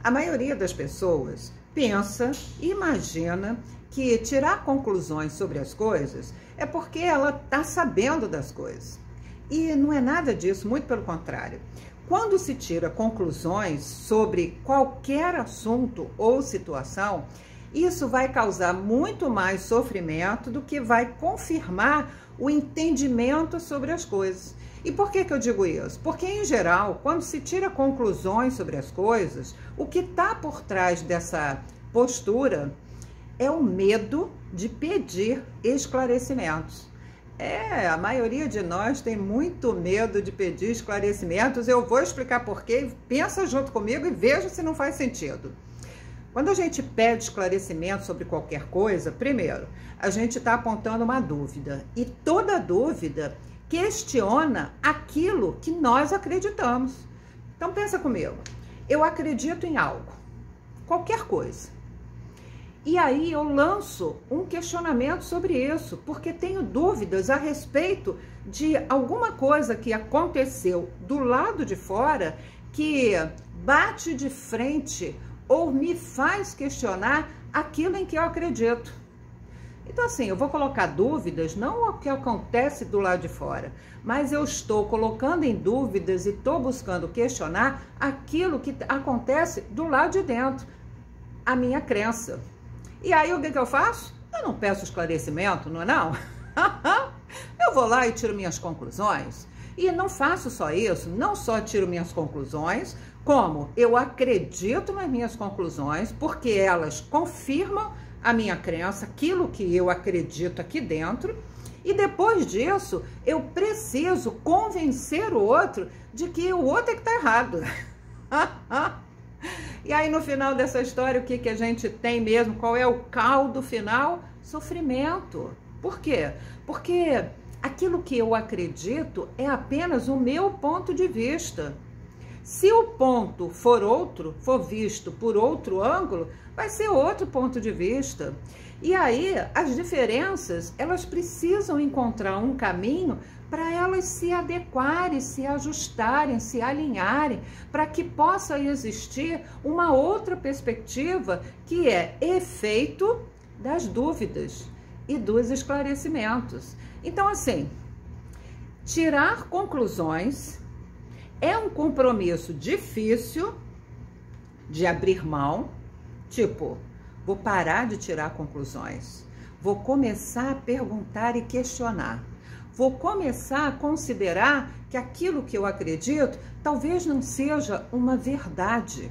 A maioria das pessoas pensa e imagina que tirar conclusões sobre as coisas é porque ela está sabendo das coisas. E não é nada disso, muito pelo contrário. Quando se tira conclusões sobre qualquer assunto ou situação, isso vai causar muito mais sofrimento do que vai confirmar o entendimento sobre as coisas. E por que eu digo isso? Porque, em geral, quando se tira conclusões sobre as coisas, o que está por trás dessa postura é o medo de pedir esclarecimentos. A maioria de nós tem muito medo de pedir esclarecimentos. Eu vou explicar por quê. Pensa junto comigo e veja se não faz sentido. Quando a gente pede esclarecimento sobre qualquer coisa, primeiro, a gente está apontando uma dúvida. E toda dúvida questiona aquilo que nós acreditamos. Então pensa comigo, eu acredito em algo, qualquer coisa. E aí eu lanço um questionamento sobre isso, porque tenho dúvidas a respeito de alguma coisa que aconteceu do lado de fora que bate de frente ou me faz questionar aquilo em que eu acredito. Então, assim, eu vou colocar dúvidas, não o que acontece do lado de fora, mas eu estou colocando em dúvidas e estou buscando questionar aquilo que acontece do lado de dentro, a minha crença. E aí, o que eu faço? Eu não peço esclarecimento, não é não? Eu vou lá e tiro minhas conclusões. E não faço só isso, não só tiro minhas conclusões, como eu acredito nas minhas conclusões, porque elas confirmam a minha crença, aquilo que eu acredito aqui dentro, e depois disso eu preciso convencer o outro de que o outro é que está errado. E aí no final dessa história o que a gente tem mesmo? Qual é o caldo final? Sofrimento. Por quê? Porque aquilo que eu acredito é apenas o meu ponto de vista. Se o ponto for outro, for visto por outro ângulo, vai ser outro ponto de vista. E aí, as diferenças, elas precisam encontrar um caminho para elas se adequarem, se ajustarem, se alinharem, para que possa existir uma outra perspectiva que é efeito das dúvidas e dos esclarecimentos. Então, assim, tirar conclusões é um compromisso difícil de abrir mão, tipo, vou parar de tirar conclusões, vou começar a perguntar e questionar, vou começar a considerar que aquilo que eu acredito talvez não seja uma verdade.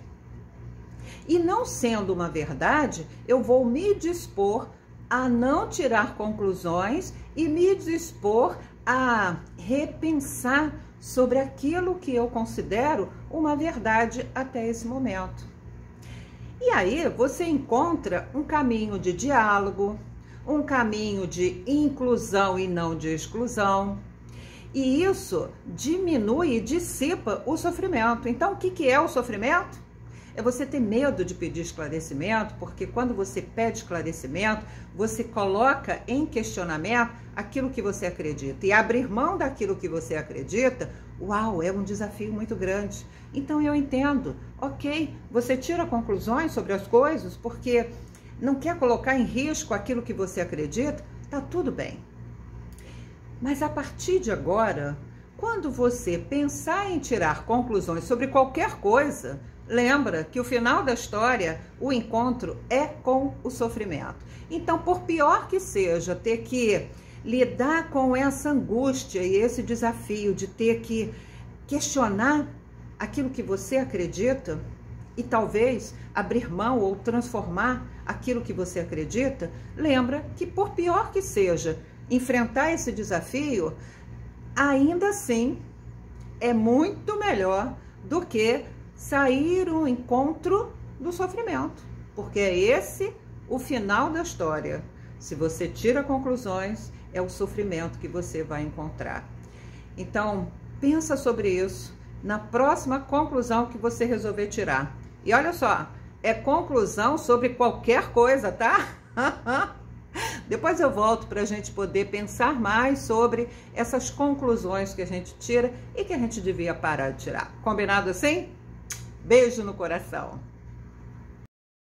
E não sendo uma verdade, eu vou me dispor a não tirar conclusões e me dispor a repensar sobre aquilo que eu considero uma verdade até esse momento. E aí você encontra um caminho de diálogo, um caminho de inclusão e não de exclusão, e isso diminui e dissipa o sofrimento. Então, o que é o sofrimento? É você ter medo de pedir esclarecimento, porque quando você pede esclarecimento, você coloca em questionamento aquilo que você acredita. E abrir mão daquilo que você acredita, uau, é um desafio muito grande. Então eu entendo, ok, você tira conclusões sobre as coisas porque não quer colocar em risco aquilo que você acredita, tá tudo bem. Mas a partir de agora, quando você pensar em tirar conclusões sobre qualquer coisa, lembra que o final da história, o encontro é com o sofrimento. Então, por pior que seja ter que lidar com essa angústia e esse desafio de ter que questionar aquilo que você acredita e talvez abrir mão ou transformar aquilo que você acredita, lembra que por pior que seja enfrentar esse desafio, ainda assim é muito melhor do que sair o encontro do sofrimento, porque é esse o final da história. Se você tira conclusões, é o sofrimento que você vai encontrar. Então, pensa sobre isso na próxima conclusão que você resolver tirar. E olha só, é conclusão sobre qualquer coisa, tá? Depois eu volto para a gente poder pensar mais sobre essas conclusões que a gente tira e que a gente devia parar de tirar. Combinado assim? Beijo no coração.